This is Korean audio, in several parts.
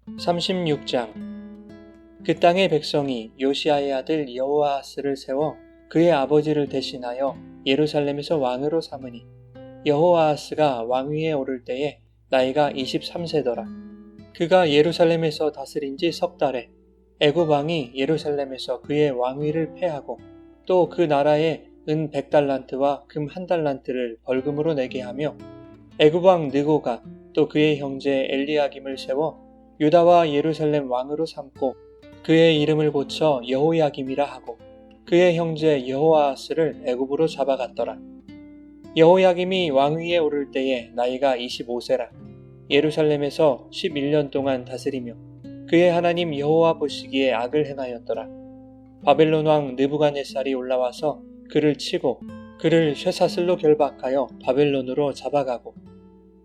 36장. 그 땅의 백성이 요시아의 아들 여호아하스를 세워 그의 아버지를 대신하여 예루살렘에서 왕으로 삼으니 여호아하스가 왕위에 오를 때에 나이가 23세더라. 그가 예루살렘에서 다스린 지 석 달에 애굽 왕이 예루살렘에서 그의 왕위를 폐하고 또 그 나라에 은 100달란트와 금 1달란트를 벌금으로 내게 하며 애굽 왕 느고가 또 그의 형제 엘리야김을 세워 유다와 예루살렘 왕으로 삼고 그의 이름을 고쳐 여호야김이라 하고 그의 형제 여호아하스를 애굽으로 잡아갔더라. 여호야김이 왕위에 오를 때에 나이가 25세라. 예루살렘에서 11년 동안 다스리며 그의 하나님 여호와 보시기에 악을 행하였더라. 바벨론 왕 느부갓네살이 올라와서 그를 치고 그를 쇠사슬로 결박하여 바벨론으로 잡아가고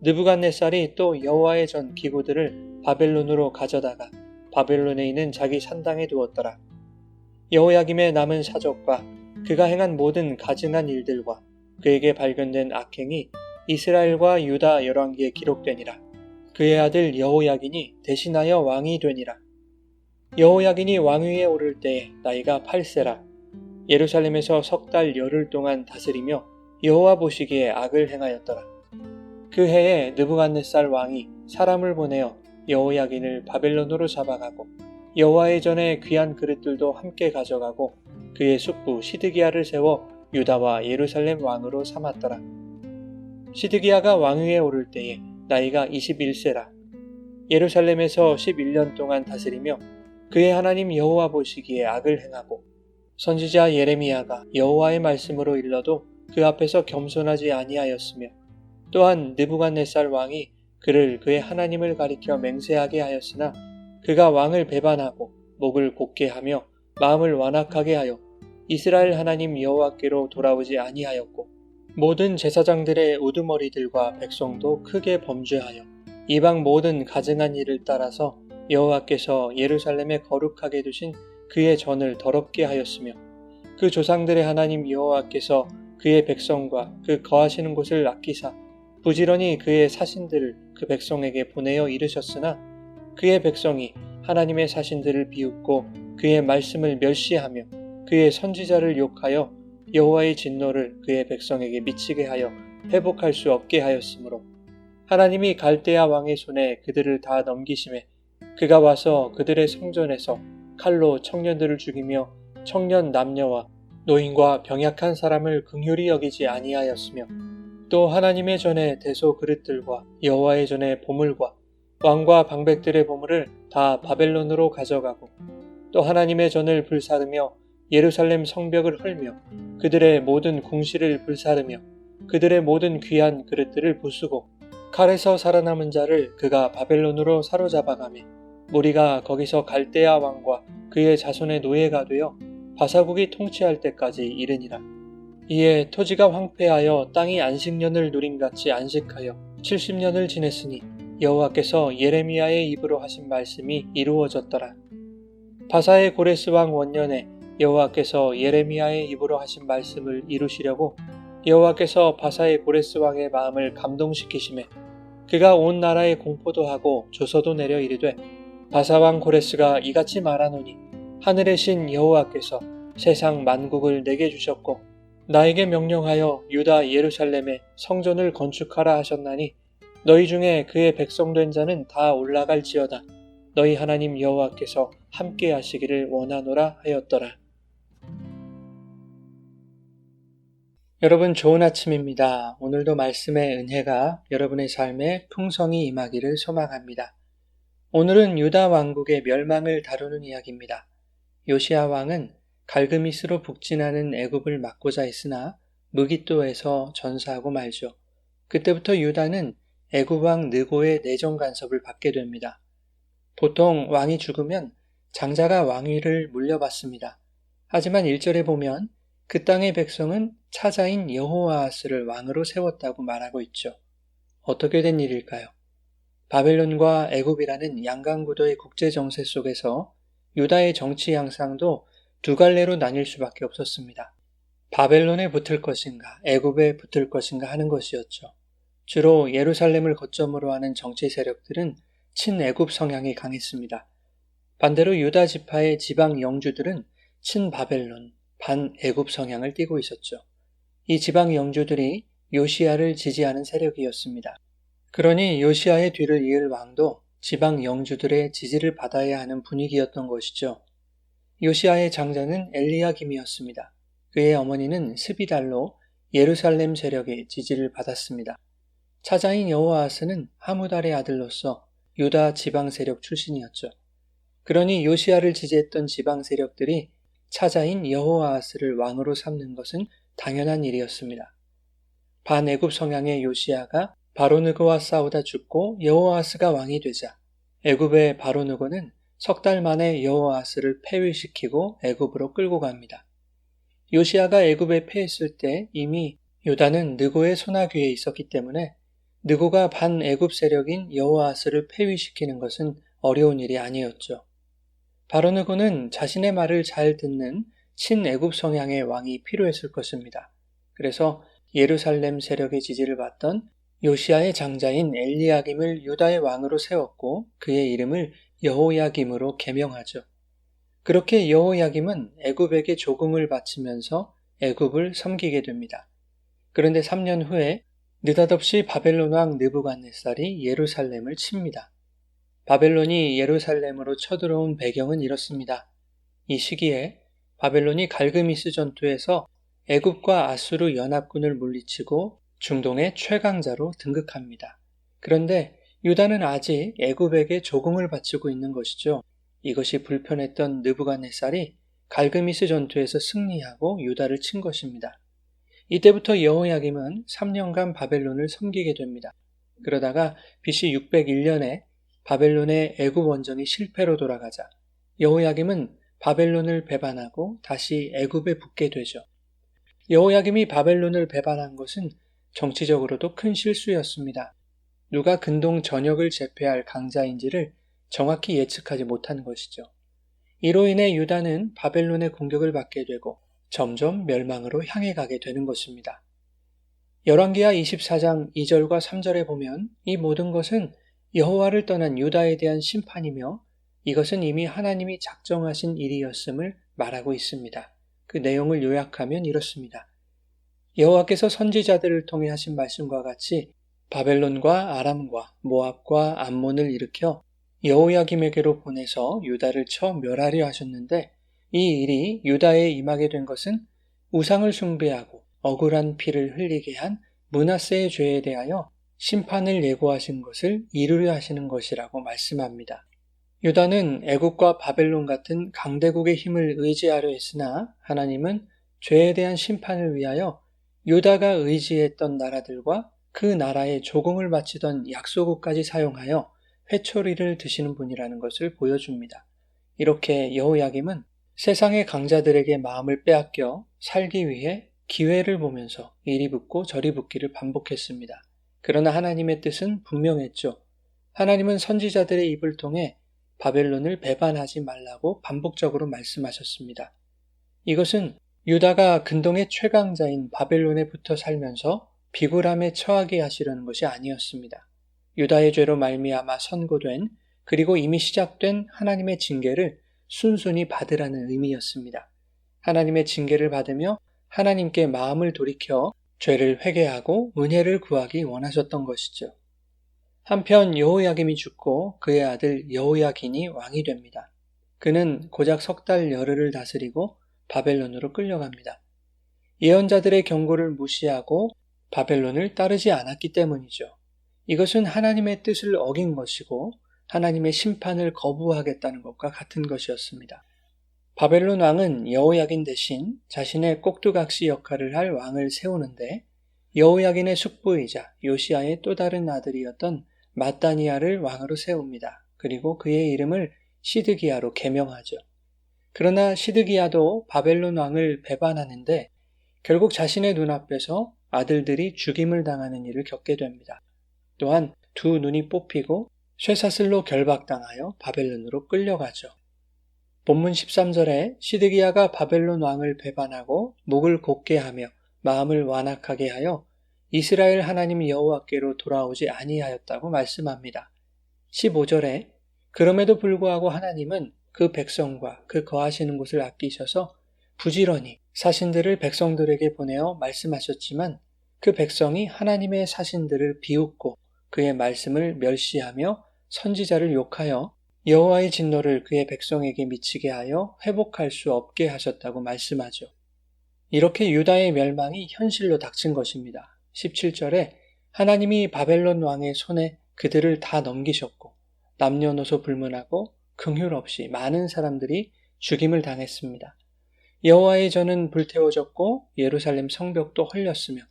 느부갓네살이 또 여호와의 전 기구들을 바벨론으로 가져다가 바벨론에 있는 자기 산당에 두었더라. 여호야김의 남은 사적과 그가 행한 모든 가증한 일들과 그에게 발견된 악행이 이스라엘과 유다 열왕기에 기록되니라. 그의 아들 여호야긴이 대신하여 왕이 되니라. 여호야긴이 왕위에 오를 때에 나이가 8세라. 예루살렘에서 석 달 열흘 동안 다스리며 여호와 보시기에 악을 행하였더라. 그 해에 느부갓네살 왕이 사람을 보내어 여호야긴을 바벨론으로 잡아가고 여호와의 전에 귀한 그릇들도 함께 가져가고 그의 숙부 시드기야를 세워 유다와 예루살렘 왕으로 삼았더라. 시드기야가 왕위에 오를 때에 나이가 21세라. 예루살렘에서 11년 동안 다스리며 그의 하나님 여호와 보시기에 악을 행하고 선지자 예레미야가 여호와의 말씀으로 일러도 그 앞에서 겸손하지 아니하였으며 또한 느부갓네살 왕이 그를 그의 하나님을 가리켜 맹세하게 하였으나 그가 왕을 배반하고 목을 곧게 하며 마음을 완악하게 하여 이스라엘 하나님 여호와께로 돌아오지 아니하였고 모든 제사장들의 우두머리들과 백성도 크게 범죄하여 이방 모든 가증한 일을 따라서 여호와께서 예루살렘에 거룩하게 두신 그의 전을 더럽게 하였으며 그 조상들의 하나님 여호와께서 그의 백성과 그 거하시는 곳을 아끼사 부지런히 그의 사신들을 그 백성에게 보내어 이르셨으나 그의 백성이 하나님의 사신들을 비웃고 그의 말씀을 멸시하며 그의 선지자를 욕하여 여호와의 진노를 그의 백성에게 미치게 하여 회복할 수 없게 하였으므로 하나님이 갈대아 왕의 손에 그들을 다 넘기심에 그가 와서 그들의 성전에서 칼로 청년들을 죽이며 청년 남녀와 노인과 병약한 사람을 긍휼히 여기지 아니하였으며 또 하나님의 전에 대소 그릇들과 여호와의 전에 보물과 왕과 방백들의 보물을 다 바벨론으로 가져가고 또 하나님의 전을 불사르며 예루살렘 성벽을 헐며 그들의 모든 궁실을 불사르며 그들의 모든 귀한 그릇들을 부수고 칼에서 살아남은 자를 그가 바벨론으로 사로잡아가며 무리가 거기서 갈대아 왕과 그의 자손의 노예가 되어 바사국이 통치할 때까지 이르니라. 이에 토지가 황폐하여 땅이 안식년을 누림같이 안식하여 70년을 지냈으니 여호와께서 예레미야의 입으로 하신 말씀이 이루어졌더라. 바사의 고레스 왕 원년에 여호와께서 예레미야의 입으로 하신 말씀을 이루시려고 여호와께서 바사의 고레스 왕의 마음을 감동시키심에 그가 온 나라에 공포도 하고 조서도 내려 이르되 바사 왕 고레스가 이같이 말하노니 하늘의 신 여호와께서 세상 만국을 내게 주셨고 나에게 명령하여 유다 예루살렘에 성전을 건축하라 하셨나니 너희 중에 그의 백성 된 자는 다 올라갈지어다. 너희 하나님 여호와께서 함께 하시기를 원하노라 하였더라. 여러분 좋은 아침입니다. 오늘도 말씀의 은혜가 여러분의 삶에 풍성히 임하기를 소망합니다. 오늘은 유다 왕국의 멸망을 다루는 이야기입니다. 요시야 왕은 갈그미스로 북진하는 애굽을 막고자 했으나 무깃도에서 전사하고 말죠. 그때부터 유다는 애굽 왕 느고의 내정 간섭을 받게 됩니다. 보통 왕이 죽으면 장자가 왕위를 물려받습니다. 하지만 1절에 보면 그 땅의 백성은 차자인 여호아하스를 왕으로 세웠다고 말하고 있죠. 어떻게 된 일일까요? 바벨론과 애굽이라는 양강구도의 국제정세 속에서 유다의 정치 양상도 두 갈래로 나뉠 수밖에 없었습니다. 바벨론에 붙을 것인가, 애굽에 붙을 것인가 하는 것이었죠. 주로 예루살렘을 거점으로 하는 정치 세력들은 친애굽 성향이 강했습니다. 반대로 유다 지파의 지방 영주들은 친바벨론, 반애굽 성향을 띠고 있었죠. 이 지방 영주들이 요시야를 지지하는 세력이었습니다. 그러니 요시야의 뒤를 이을 왕도 지방 영주들의 지지를 받아야 하는 분위기였던 것이죠. 요시야의 장자는 엘리야김이었습니다. 그의 어머니는 스비달로 예루살렘 세력의 지지를 받았습니다. 차자인 여호아하스는 하무달의 아들로서 유다 지방 세력 출신이었죠. 그러니 요시야를 지지했던 지방 세력들이 차자인 여호아하스를 왕으로 삼는 것은 당연한 일이었습니다. 반애굽 성향의 요시야가 바로느고와 싸우다 죽고 여호아하스가 왕이 되자 애굽의 바로느고는 석 달 만에 여호아하스를 폐위시키고 애굽으로 끌고 갑니다. 요시야가 애굽에 패했을 때 이미 유다는 느고의 손아귀에 있었기 때문에 느고가 반애굽 세력인 여호아하스를 폐위시키는 것은 어려운 일이 아니었죠. 바로느고는 자신의 말을 잘 듣는 친애굽 성향의 왕이 필요했을 것입니다. 그래서 예루살렘 세력의 지지를 받던 요시야의 장자인 엘리야김을 유다의 왕으로 세웠고 그의 이름을 여호야김으로 개명하죠. 그렇게 여호야김은 애굽에게 조공을 바치면서 애굽을 섬기게 됩니다. 그런데 3년 후에 느닷없이 바벨론 왕 느부갓네살이 예루살렘을 칩니다. 바벨론이 예루살렘으로 쳐들어온 배경은 이렇습니다. 이 시기에 바벨론이 갈그미스 전투에서 애굽과 아수르 연합군을 물리치고 중동의 최강자로 등극합니다. 그런데 유다는 아직 애굽에게 조공을 바치고 있는 것이죠. 이것이 불편했던 느부갓네살이 갈그미스 전투에서 승리하고 유다를 친 것입니다. 이때부터 여호야김은 3년간 바벨론을 섬기게 됩니다. 그러다가 BC 601년에 바벨론의 애굽 원정이 실패로 돌아가자 여호야김은 바벨론을 배반하고 다시 애굽에 붙게 되죠. 여호야김이 바벨론을 배반한 것은 정치적으로도 큰 실수였습니다. 누가 근동 전역을 제패할 강자인지를 정확히 예측하지 못한 것이죠. 이로 인해 유다는 바벨론의 공격을 받게 되고 점점 멸망으로 향해 가게 되는 것입니다. 열왕기하 24장 2절과 3절에 보면 이 모든 것은 여호와를 떠난 유다에 대한 심판이며 이것은 이미 하나님이 작정하신 일이었음을 말하고 있습니다. 그 내용을 요약하면 이렇습니다. 여호와께서 선지자들을 통해 하신 말씀과 같이 바벨론과 아람과 모압과 암몬을 일으켜 여호야김에게로 보내서 유다를 쳐 멸하려 하셨는데 이 일이 유다에 임하게 된 것은 우상을 숭배하고 억울한 피를 흘리게 한 므낫세의 죄에 대하여 심판을 예고하신 것을 이루려 하시는 것이라고 말씀합니다. 유다는 애국과 바벨론 같은 강대국의 힘을 의지하려 했으나 하나님은 죄에 대한 심판을 위하여 유다가 의지했던 나라들과 그 나라에 조공을 바치던 약소국까지 사용하여 회초리를 드시는 분이라는 것을 보여줍니다. 이렇게 여호야김은 세상의 강자들에게 마음을 빼앗겨 살기 위해 기회를 보면서 이리 붙고 저리 붙기를 반복했습니다. 그러나 하나님의 뜻은 분명했죠. 하나님은 선지자들의 입을 통해 바벨론을 배반하지 말라고 반복적으로 말씀하셨습니다. 이것은 유다가 근동의 최강자인 바벨론에 붙어 살면서 비굴함에 처하게 하시려는 것이 아니었습니다. 유다의 죄로 말미암아 선고된 그리고 이미 시작된 하나님의 징계를 순순히 받으라는 의미였습니다. 하나님의 징계를 받으며 하나님께 마음을 돌이켜 죄를 회개하고 은혜를 구하기 원하셨던 것이죠. 한편 여호야김이 죽고 그의 아들 여호야긴이 왕이 됩니다. 그는 고작 석 달 열흘을 다스리고 바벨론으로 끌려갑니다. 예언자들의 경고를 무시하고 바벨론을 따르지 않았기 때문이죠. 이것은 하나님의 뜻을 어긴 것이고 하나님의 심판을 거부하겠다는 것과 같은 것이었습니다. 바벨론 왕은 여호야긴 대신 자신의 꼭두각시 역할을 할 왕을 세우는데 여호야긴의 숙부이자 요시야의 또 다른 아들이었던 마따니아를 왕으로 세웁니다. 그리고 그의 이름을 시드기야로 개명하죠. 그러나 시드기야도 바벨론 왕을 배반하는데 결국 자신의 눈앞에서 아들들이 죽임을 당하는 일을 겪게 됩니다. 또한 두 눈이 뽑히고 쇠사슬로 결박당하여 바벨론으로 끌려가죠. 본문 13절에 시드기야가 바벨론 왕을 배반하고 목을 곧게 하며 마음을 완악하게 하여 이스라엘 하나님 여호와께로 돌아오지 아니하였다고 말씀합니다. 15절에 그럼에도 불구하고 하나님은 그 백성과 그 거하시는 곳을 아끼셔서 부지런히 사신들을 백성들에게 보내어 말씀하셨지만 그 백성이 하나님의 사신들을 비웃고 그의 말씀을 멸시하며 선지자를 욕하여 여호와의 진노를 그의 백성에게 미치게 하여 회복할 수 없게 하셨다고 말씀하죠. 이렇게 유다의 멸망이 현실로 닥친 것입니다. 17절에 하나님이 바벨론 왕의 손에 그들을 다 넘기셨고 남녀노소 불문하고 긍휼 없이 많은 사람들이 죽임을 당했습니다. 여호와의 전은 불태워졌고 예루살렘 성벽도 헐렸으며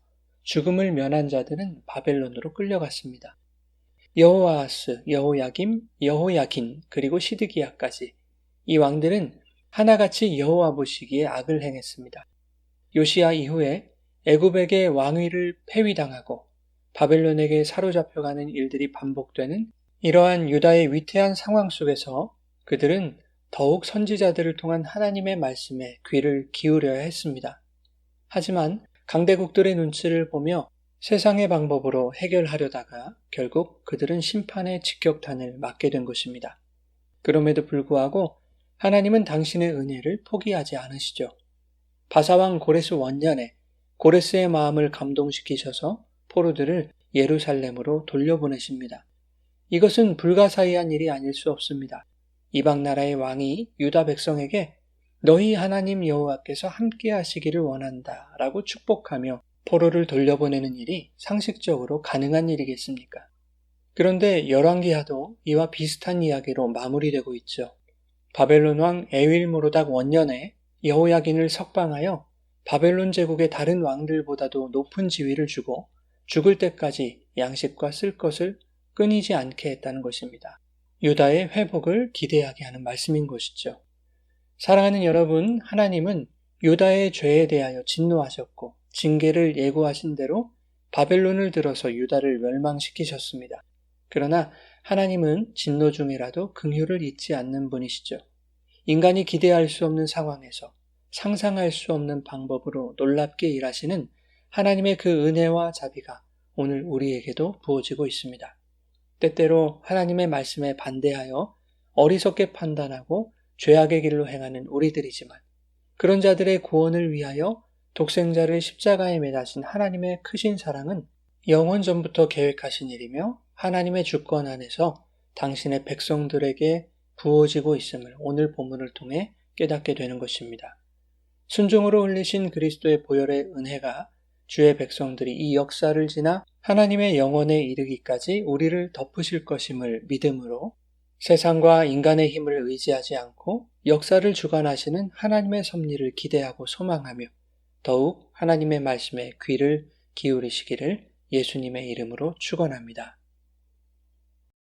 죽음을 면한 자들은 바벨론으로 끌려갔습니다. 여호아하스, 여호야김, 여호야긴 그리고 시드기야까지 이 왕들은 하나같이 여호와 보시기에 악을 행했습니다. 요시야 이후에 애굽에게 왕위를 폐위당하고 바벨론에게 사로잡혀가는 일들이 반복되는 이러한 유다의 위태한 상황 속에서 그들은 더욱 선지자들을 통한 하나님의 말씀에 귀를 기울여야 했습니다. 하지만 강대국들의 눈치를 보며 세상의 방법으로 해결하려다가 결국 그들은 심판의 직격탄을 맞게 된 것입니다. 그럼에도 불구하고 하나님은 당신의 은혜를 포기하지 않으시죠. 바사왕 고레스 원년에 고레스의 마음을 감동시키셔서 포로들을 예루살렘으로 돌려보내십니다. 이것은 불가사의한 일이 아닐 수 없습니다. 이방 나라의 왕이 유다 백성에게 너희 하나님 여호와께서 함께 하시기를 원한다 라고 축복하며 포로를 돌려보내는 일이 상식적으로 가능한 일이겠습니까? 그런데 열왕기하도 이와 비슷한 이야기로 마무리되고 있죠. 바벨론 왕 에윌모로닥 원년에 여호야긴을 석방하여 바벨론 제국의 다른 왕들보다도 높은 지위를 주고 죽을 때까지 양식과 쓸 것을 끊이지 않게 했다는 것입니다. 유다의 회복을 기대하게 하는 말씀인 것이죠. 사랑하는 여러분, 하나님은 유다의 죄에 대하여 진노하셨고 징계를 예고하신 대로 바벨론을 들어서 유다를 멸망시키셨습니다. 그러나 하나님은 진노 중이라도 긍휼을 잊지 않는 분이시죠. 인간이 기대할 수 없는 상황에서 상상할 수 없는 방법으로 놀랍게 일하시는 하나님의 그 은혜와 자비가 오늘 우리에게도 부어지고 있습니다. 때때로 하나님의 말씀에 반대하여 어리석게 판단하고 죄악의 길로 행하는 우리들이지만 그런 자들의 구원을 위하여 독생자를 십자가에 매다신 하나님의 크신 사랑은 영원 전부터 계획하신 일이며 하나님의 주권 안에서 당신의 백성들에게 부어지고 있음을 오늘 본문을 통해 깨닫게 되는 것입니다. 순종으로 흘리신 그리스도의 보혈의 은혜가 주의 백성들이 이 역사를 지나 하나님의 영원에 이르기까지 우리를 덮으실 것임을 믿음으로 세상과 인간의 힘을 의지하지 않고 역사를 주관하시는 하나님의 섭리를 기대하고 소망하며 더욱 하나님의 말씀에 귀를 기울이시기를 예수님의 이름으로 축원합니다.